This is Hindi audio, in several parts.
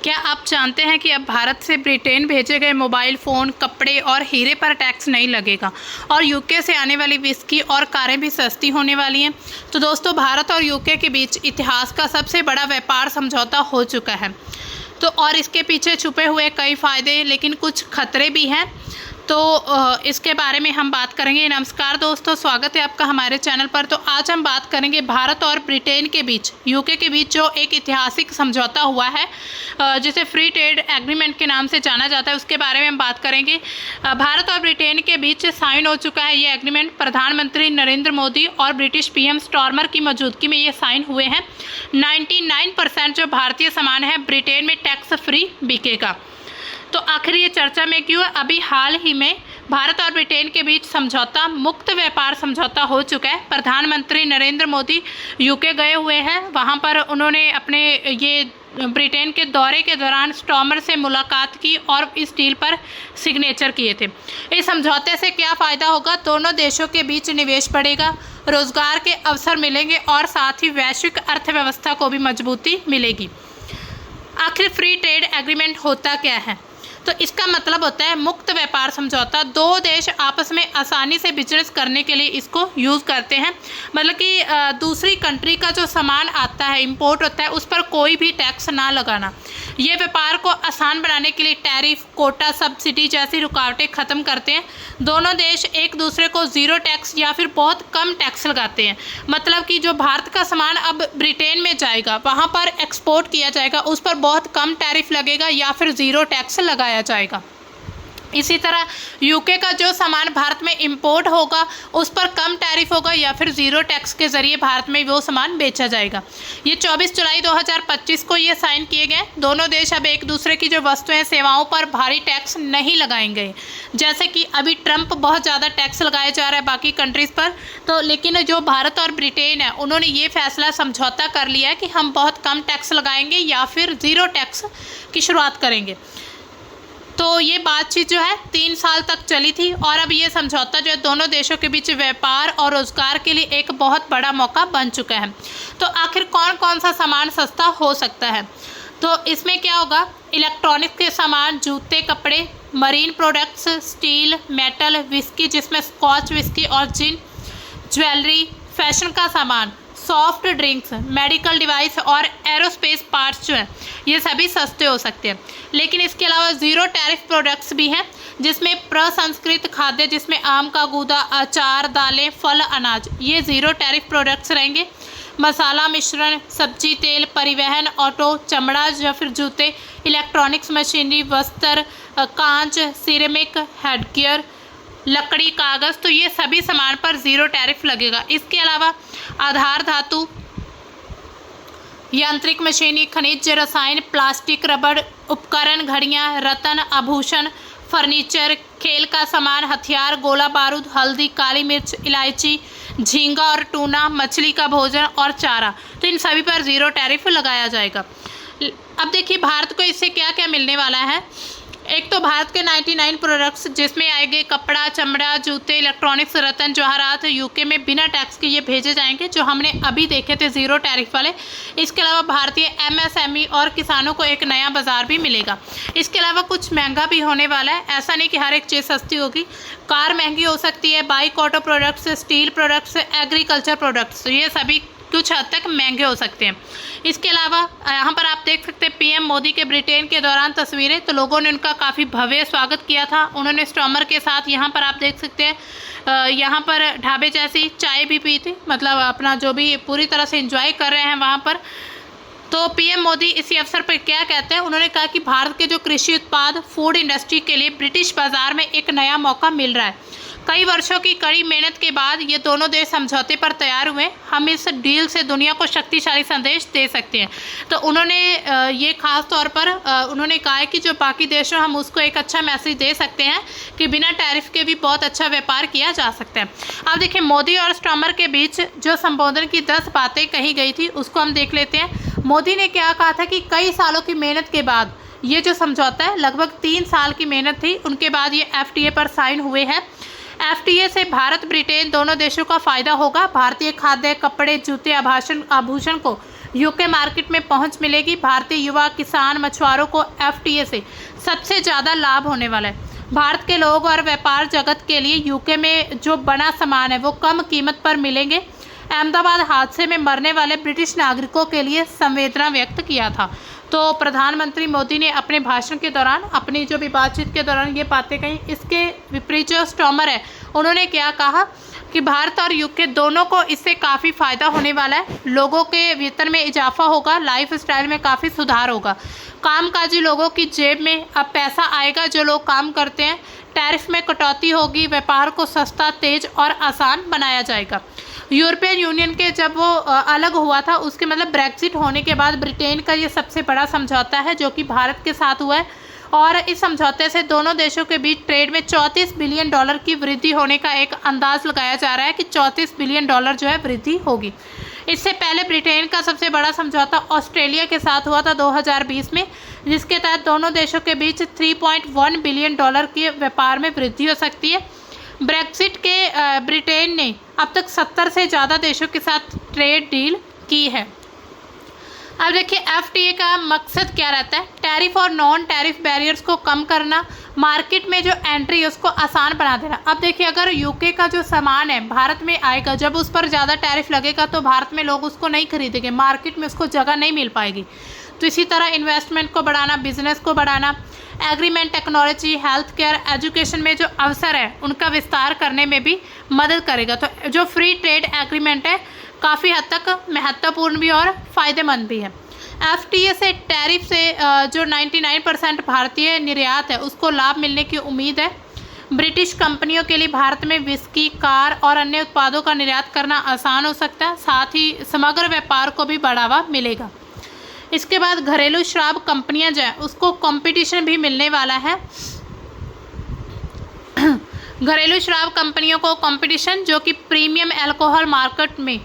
क्या आप जानते हैं कि अब भारत से ब्रिटेन भेजे गए मोबाइल फ़ोन, कपड़े और हीरे पर टैक्स नहीं लगेगा और यूके से आने वाली विस्की और कारें भी सस्ती होने वाली हैं। तो दोस्तों, भारत और यूके के बीच इतिहास का सबसे बड़ा व्यापार समझौता हो चुका है। तो और इसके पीछे छुपे हुए कई फ़ायदे, लेकिन कुछ खतरे भी हैं। तो इसके बारे में हम बात करेंगे। नमस्कार दोस्तों, स्वागत है आपका हमारे चैनल पर। तो आज हम बात करेंगे भारत और ब्रिटेन के बीच, यूके के बीच जो एक ऐतिहासिक समझौता हुआ है, जिसे फ्री ट्रेड एग्रीमेंट के नाम से जाना जाता है, उसके बारे में हम बात करेंगे। भारत और ब्रिटेन के बीच साइन हो चुका है ये एग्रीमेंट। प्रधानमंत्री नरेंद्र मोदी और ब्रिटिश पीएम स्टारमर की मौजूदगी में ये साइन हुए हैं। 99% जो भारतीय सामान है ब्रिटेन में टैक्स फ्री बिकेगा। तो आखिर ये चर्चा में क्यों है? अभी हाल ही में भारत और ब्रिटेन के बीच समझौता, मुक्त व्यापार समझौता हो चुका है। प्रधानमंत्री नरेंद्र मोदी यूके गए हुए हैं। वहाँ पर उन्होंने अपने ये ब्रिटेन के दौरे के दौरान स्टारमर से मुलाकात की और इस डील पर सिग्नेचर किए थे। इस समझौते से क्या फ़ायदा होगा? दोनों देशों के बीच निवेश बढ़ेगा, रोजगार के अवसर मिलेंगे और साथ ही वैश्विक अर्थव्यवस्था को भी मजबूती मिलेगी। आखिर फ्री ट्रेड एग्रीमेंट होता क्या है? तो इसका मतलब होता है मुक्त व्यापार समझौता। दो देश आपस में आसानी से बिजनेस करने के लिए इसको यूज़ करते हैं। मतलब कि दूसरी कंट्री का जो सामान आता है, इंपोर्ट होता है, उस पर कोई भी टैक्स ना लगाना। ये व्यापार को आसान बनाने के लिए टैरिफ, कोटा, सब्सिडी जैसी रुकावटें ख़त्म करते हैं। दोनों देश एक दूसरे को ज़ीरो टैक्स या फिर बहुत कम टैक्स लगाते हैं। मतलब कि जो भारत का सामान अब ब्रिटेन में जाएगा, वहाँ पर एक्सपोर्ट किया जाएगा, उस पर बहुत कम टैरिफ लगेगा या फिर ज़ीरो टैक्स लगाया जाएगा। इसी तरह यूके का जो सामान भारत में इंपोर्ट होगा, उस पर कम टैरिफ होगा या फिर ज़ीरो टैक्स के ज़रिए भारत में वो सामान बेचा जाएगा। ये 24 जुलाई 2025 को ये साइन किए गए। दोनों देश अब एक दूसरे की जो वस्तुएं, सेवाओं पर भारी टैक्स नहीं लगाएंगे। जैसे कि अभी ट्रंप बहुत ज़्यादा टैक्स लगाया जा रहा है बाकी कंट्रीज़ पर, तो लेकिन जो भारत और ब्रिटेन है, उन्होंने ये फैसला समझौता कर लिया है कि हम बहुत कम टैक्स लगाएंगे या फिर ज़ीरो टैक्स की शुरुआत करेंगे। तो ये बातचीत जो है 3 साल तक चली थी और अब ये समझौता जो है दोनों देशों के बीच व्यापार और रोजगार के लिए एक बहुत बड़ा मौका बन चुका है। तो आखिर कौन कौन सा सामान सस्ता हो सकता है? तो इसमें क्या होगा? इलेक्ट्रॉनिक्स के सामान, जूते, कपड़े, marine products, steel, metal, whisky जिसमें स्कॉच विस्की और जिन, ज्वेलरी, फैशन का सामान, सॉफ्ट ड्रिंक्स, मेडिकल डिवाइस और एरोस्पेस पार्ट्स जो हैं, ये सभी सस्ते हो सकते हैं। लेकिन इसके अलावा ज़ीरो टैरिफ प्रोडक्ट्स भी हैं, जिसमें प्रसंस्कृत खाद्य, जिसमें आम का गूदा, अचार, दालें, फल, अनाज, ये ज़ीरो टैरिफ प्रोडक्ट्स रहेंगे। मसाला मिश्रण, सब्जी तेल, परिवहन, ऑटो, चमड़ा या फिर जूते, इलेक्ट्रॉनिक्स मशीनरी, वस्त्र, कांच, सिरेमिक, हेडगियर, लकड़ी, कागज़, तो ये सभी सामान पर ज़ीरो टैरिफ लगेगा। इसके अलावा आधार धातु, यांत्रिक मशीनरी, खनिज, रसायन, प्लास्टिक, रबड़, उपकरण, घड़ियाँ, रत्न, आभूषण, फर्नीचर, खेल का सामान, हथियार, गोला बारूद, हल्दी, काली मिर्च, इलायची, झींगा और टूना, मछली का भोजन और चारा, तो इन सभी पर ज़ीरो टैरिफ लगाया जाएगा। अब देखिए भारत को इससे क्या क्या मिलने वाला है। एक तो भारत के 99 प्रोडक्ट्स, जिसमें आएंगे कपड़ा, चमड़ा, जूते, इलेक्ट्रॉनिक्स, रत्न, जवाहरात, यूके में बिना टैक्स के ये भेजे जाएंगे, जो हमने अभी देखे थे ज़ीरो टैरिफ वाले। इसके अलावा भारतीय एमएसएमई और किसानों को एक नया बाज़ार भी मिलेगा। इसके अलावा कुछ महंगा भी होने वाला है, ऐसा नहीं कि हर एक चीज़ सस्ती होगी। कार महंगी हो सकती है, bike, auto products, steel products, agriculture products, ये सभी कुछ हद तक महंगे हो सकते हैं। इसके अलावा यहाँ पर आप देख सकते हैं पीएम मोदी के ब्रिटेन के दौरान तस्वीरें, तो लोगों ने उनका काफ़ी भव्य स्वागत किया था। उन्होंने स्टारमर के साथ यहाँ पर आप देख सकते हैं यहाँ पर ढाबे जैसी चाय भी पी थी, मतलब अपना जो भी पूरी तरह से एंजॉय कर रहे हैं वहाँ पर। तो पीएम मोदी इसी अवसर पर क्या कहते हैं? उन्होंने कहा कि भारत के जो कृषि उत्पाद, फूड इंडस्ट्री के लिए ब्रिटिश बाज़ार में एक नया मौका मिल रहा है। कई वर्षों की कड़ी मेहनत के बाद ये दोनों देश समझौते पर तैयार हुए। हम इस डील से दुनिया को शक्तिशाली संदेश दे सकते हैं। तो उन्होंने ये खास तौर पर उन्होंने कहा है कि जो बाकी देश हैं, हम उसको एक अच्छा मैसेज दे सकते हैं कि बिना टैरिफ के भी बहुत अच्छा व्यापार किया जा सकता है। अब देखिए मोदी और स्टारमर के बीच जो संबोधन की 10 बातें कही गई थी, उसको हम देख लेते हैं। मोदी ने क्या कहा था कि कई सालों की मेहनत के बाद ये जो समझौता है, लगभग 3 साल की मेहनत थी, उनके बाद ये FTA पर साइन हुए हैं। FTA से भारत ब्रिटेन दोनों देशों का फ़ायदा होगा। भारतीय खाद्य, कपड़े, जूते, आभूषण को यूके मार्केट में पहुंच मिलेगी। भारतीय युवा, किसान, मछुआरों को एफटीए से सबसे ज़्यादा लाभ होने वाला है। भारत के लोग और व्यापार जगत के लिए यूके में जो बना सामान है वो कम कीमत पर मिलेंगे। अहमदाबाद हादसे में मरने वाले ब्रिटिश नागरिकों के लिए संवेदना व्यक्त किया था। तो प्रधानमंत्री मोदी ने अपने भाषण के दौरान, अपनी जो भी बातचीत के दौरान ये बातें कही। इसके विपरीत जो स्टॉमर है उन्होंने क्या कहा कि भारत और यूके दोनों को इससे काफ़ी फ़ायदा होने वाला है। लोगों के वेतन में इजाफा होगा, लाइफ स्टाइल में काफ़ी सुधार होगा, कामकाजी लोगों की जेब में अब पैसा आएगा जो लोग काम करते हैं, टैरिफ में कटौती होगी, व्यापार को सस्ता, तेज और आसान बनाया जाएगा। यूरोपियन यूनियन के जब वो अलग हुआ था, उसके मतलब ब्रेक्जिट होने के बाद ब्रिटेन का ये सबसे बड़ा समझौता है जो कि भारत के साथ हुआ है। और इस समझौते से दोनों देशों के बीच ट्रेड में $34 बिलियन की वृद्धि होने का एक अंदाज लगाया जा रहा है कि $34 बिलियन जो है वृद्धि होगी। इससे पहले ब्रिटेन का सबसे बड़ा समझौता ऑस्ट्रेलिया के साथ हुआ था 2020 में, जिसके तहत दोनों देशों के बीच $3.1 बिलियन के व्यापार में वृद्धि हो सकती है। ब्रेक्जिट के ब्रिटेन ने अब तक 70 से ज़्यादा देशों के साथ ट्रेड डील की है। अब देखिए एफटीए का मकसद क्या रहता है। टैरिफ और नॉन टैरिफ बैरियर्स को कम करना, मार्केट में जो एंट्री है उसको आसान बना देना। अब देखिए अगर यूके का जो सामान है भारत में आएगा, जब उस पर ज़्यादा टैरिफ लगेगा तो भारत में लोग उसको नहीं खरीदेंगे, मार्केट में उसको जगह नहीं मिल पाएगी। तो इसी तरह इन्वेस्टमेंट को बढ़ाना, बिजनेस को बढ़ाना, agreement, technology, health care, education में जो अवसर है उनका विस्तार करने में भी मदद करेगा। तो जो फ्री ट्रेड एग्रीमेंट है काफ़ी हद तक महत्वपूर्ण भी और फ़ायदेमंद भी है। एफटीए से टैरिफ से जो 99% भारतीय निर्यात है उसको लाभ मिलने की उम्मीद है। ब्रिटिश कंपनियों के लिए भारत में विस्की, कार और अन्य उत्पादों का निर्यात करना आसान हो सकता है, साथ ही समग्र व्यापार को भी बढ़ावा मिलेगा। इसके बाद घरेलू शराब कंपनियां जो है उसको कंपटीशन भी मिलने वाला है। घरेलू शराब कंपनियों को कंपटीशन, जो कि प्रीमियम अल्कोहल मार्केट में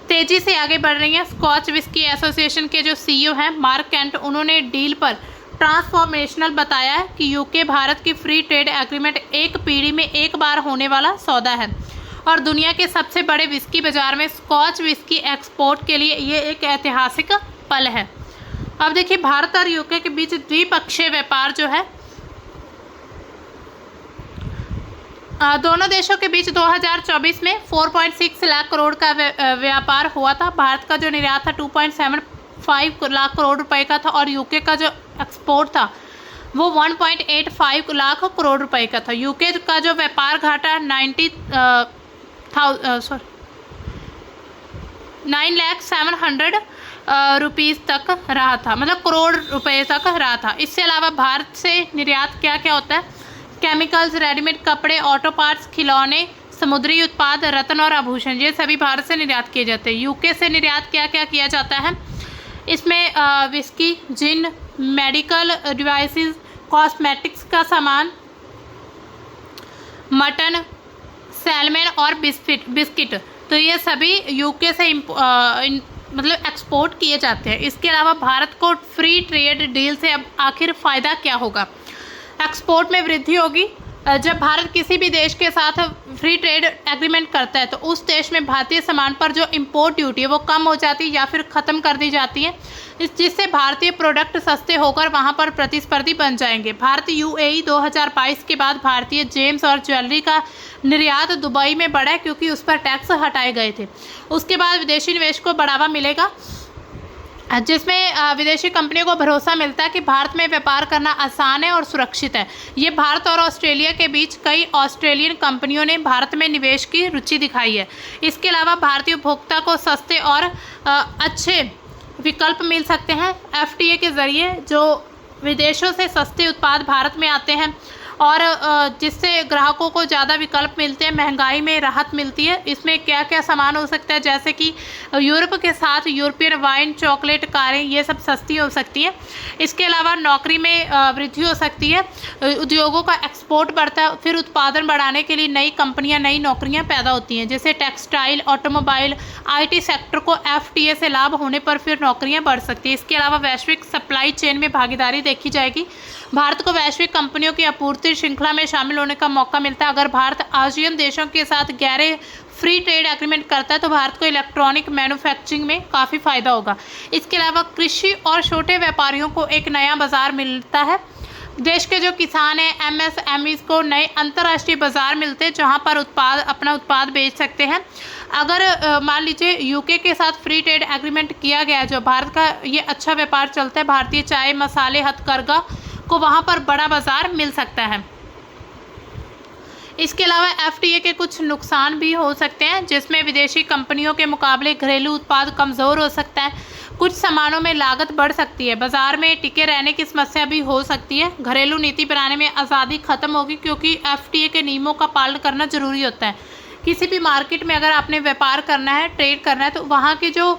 तेजी से आगे बढ़ रही है। स्कॉच विस्की एसोसिएशन के जो सीईओ हैं मार्क कैंट, उन्होंने डील पर ट्रांसफॉर्मेशनल बताया है कि यूके भारत की फ्री ट्रेड एग्रीमेंट एक पीढ़ी में एक बार होने वाला सौदा है और दुनिया के सबसे बड़े विस्की बाजार में स्कॉच विस्की एक्सपोर्ट के लिए ये एक ऐतिहासिक पल है। अब देखिए भारत और यूके के बीच द्विपक्षीय व्यापार जो है दोनों देशों के बीच 2024 में 4.6 लाख करोड़ का व्यापार हुआ था। भारत का जो निर्यात था 2.75 लाख करोड़ रुपए का था और यूके का जो एक्सपोर्ट था वो 1.85 लाख करोड़ रुपए का था। यूके का जो व्यापार घाटा 9,700,000 रुपीज़ तक रहा था, मतलब करोड़ रुपए तक रहा था। इससे अलावा भारत से निर्यात क्या क्या होता है? केमिकल्स, रेडीमेड कपड़े, ऑटो पार्ट्स, खिलौने, समुद्री उत्पाद, रत्न और आभूषण, ये सभी भारत से निर्यात किए जाते हैं। यूके से निर्यात क्या क्या किया जाता है? इसमें विस्की, जिन, मेडिकल डिवाइसेस, कॉस्मेटिक्स का सामान, मटन, सैलमन और बिस्किट, तो ये सभी यूके से मतलब एक्सपोर्ट किए जाते हैं। इसके अलावा भारत को फ्री ट्रेड डील से अब आखिर फ़ायदा क्या होगा? एक्सपोर्ट में वृद्धि होगी। जब भारत किसी भी देश के साथ फ्री ट्रेड एग्रीमेंट करता है तो उस देश में भारतीय सामान पर जो इंपोर्ट ड्यूटी है वो कम हो जाती है या फिर ख़त्म कर दी जाती है, जिससे भारतीय प्रोडक्ट सस्ते होकर वहां पर प्रतिस्पर्धी बन जाएंगे। भारत यूएई 2022 के बाद भारतीय जेम्स और ज्वेलरी का निर्यात दुबई में बढ़ा क्योंकि उस पर टैक्स हटाए गए थे। उसके बाद विदेशी निवेश को बढ़ावा मिलेगा, जिसमें विदेशी कंपनियों को भरोसा मिलता है कि भारत में व्यापार करना आसान है और सुरक्षित है। ये भारत और ऑस्ट्रेलिया के बीच कई ऑस्ट्रेलियन कंपनियों ने भारत में निवेश की रुचि दिखाई है। इसके अलावा भारतीय उपभोक्ता को सस्ते और अच्छे विकल्प मिल सकते हैं। एफटीए के ज़रिए जो विदेशों से सस्ते उत्पाद भारत में आते हैं और जिससे ग्राहकों को ज़्यादा विकल्प मिलते हैं, महंगाई में राहत मिलती है। इसमें क्या क्या सामान हो सकता है? जैसे कि यूरोप के साथ यूरोपियन वाइन, चॉकलेट, कारें, ये सब सस्ती हो सकती है। इसके अलावा नौकरी में वृद्धि हो सकती है, उद्योगों का एक्सपोर्ट बढ़ता है, फिर उत्पादन बढ़ाने के लिए नई कंपनियां, नई नौकरियां पैदा होती हैं। जैसे टेक्सटाइल, ऑटोमोबाइल, आईटी सेक्टर को एफटीए से लाभ होने पर फिर नौकरियां बढ़ सकती हैं। इसके अलावा वैश्विक सप्लाई चेन में भागीदारी देखी जाएगी। भारत को वैश्विक कंपनियों की आपूर्ति श्रृंखला में शामिल होने का मौका मिलता है। अगर भारत आसियान देशों के साथ गहरे फ्री ट्रेड एग्रीमेंट करता है तो भारत को इलेक्ट्रॉनिक मैन्युफैक्चरिंग में काफ़ी फ़ायदा होगा। इसके अलावा कृषि और छोटे व्यापारियों को एक नया बाज़ार मिलता है। देश के जो किसान हैं MSMEs को नए अंतर्राष्ट्रीय बाज़ार मिलते हैं जहां पर अपना उत्पाद बेच सकते हैं। अगर मान लीजिए यूके के साथ फ्री ट्रेड एग्रीमेंट किया गया है, जो भारत का ये अच्छा व्यापार चलता है, भारतीय चाय, मसाले, हथकरघा को वहां पर बड़ा बाज़ार मिल सकता है। इसके अलावा FTA के कुछ नुकसान भी हो सकते हैं, जिसमें विदेशी कंपनियों के मुकाबले घरेलू उत्पाद कमज़ोर हो सकता है, कुछ सामानों में लागत बढ़ सकती है, बाजार में टिके रहने की समस्या भी हो सकती है, घरेलू नीति बनाने में आज़ादी खत्म होगी क्योंकि FTA के नियमों का पालन करना ज़रूरी होता है। किसी भी मार्केट में अगर आपने व्यापार करना है, ट्रेड करना है, तो वहाँ की जो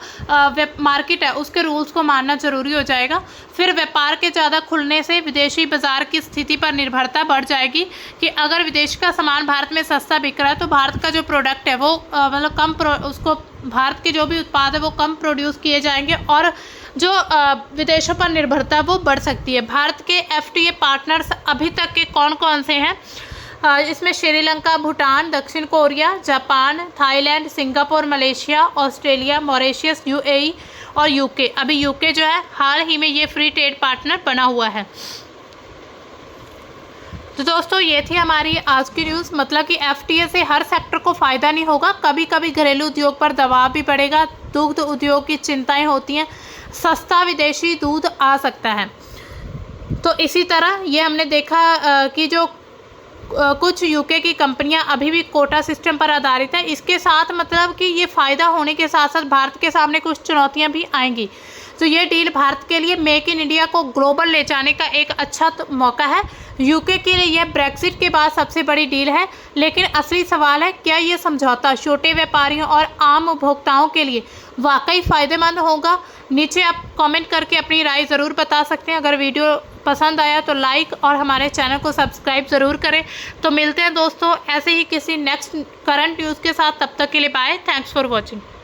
मार्केट है उसके रूल्स को मानना ज़रूरी हो जाएगा। फिर व्यापार के ज़्यादा खुलने से विदेशी बाज़ार की स्थिति पर निर्भरता बढ़ जाएगी कि अगर विदेश का सामान भारत में सस्ता बिक रहा है तो भारत का जो प्रोडक्ट है वो उसको भारत के जो भी उत्पाद है वो कम प्रोड्यूस किए जाएंगे और जो विदेशों पर निर्भरता वो बढ़ सकती है। भारत के FTA पार्टनर्स अभी तक के कौन कौन से हैं? इसमें श्रीलंका, भूटान, दक्षिण Korea, Japan, Thailand, Singapore, Malaysia, Australia, Mauritius, UAE और UK। अभी UK जो है हाल ही में ये फ्री ट्रेड पार्टनर बना हुआ है। तो दोस्तों ये थी हमारी आज की न्यूज़। मतलब कि FTA से हर सेक्टर को फ़ायदा नहीं होगा, कभी कभी घरेलू उद्योग पर दबाव भी पड़ेगा। दुग्ध उद्योग की चिंताएं होती हैं, सस्ता विदेशी दूध आ सकता है। तो इसी तरह ये हमने देखा कि जो कुछ UK की कंपनियां अभी भी कोटा सिस्टम पर आधारित है। इसके साथ मतलब कि ये फ़ायदा होने के साथ साथ भारत के सामने कुछ चुनौतियां भी आएंगी। तो ये डील भारत के लिए मेक इन इंडिया को ग्लोबल ले जाने का एक अच्छा मौका है। UK के लिए यह ब्रेक्सिट के बाद सबसे बड़ी डील है, लेकिन असली सवाल है क्या ये समझौता छोटे व्यापारियों और आम उपभोक्ताओं के लिए वाकई फ़ायदेमंद होगा? नीचे आप कमेंट करके अपनी राय ज़रूर बता सकते हैं। अगर वीडियो पसंद आया तो लाइक और हमारे चैनल को सब्सक्राइब ज़रूर करें। तो मिलते हैं दोस्तों ऐसे ही किसी नेक्स्ट करंट न्यूज़ के साथ, तब तक के लिए बाय। Thanks for watching.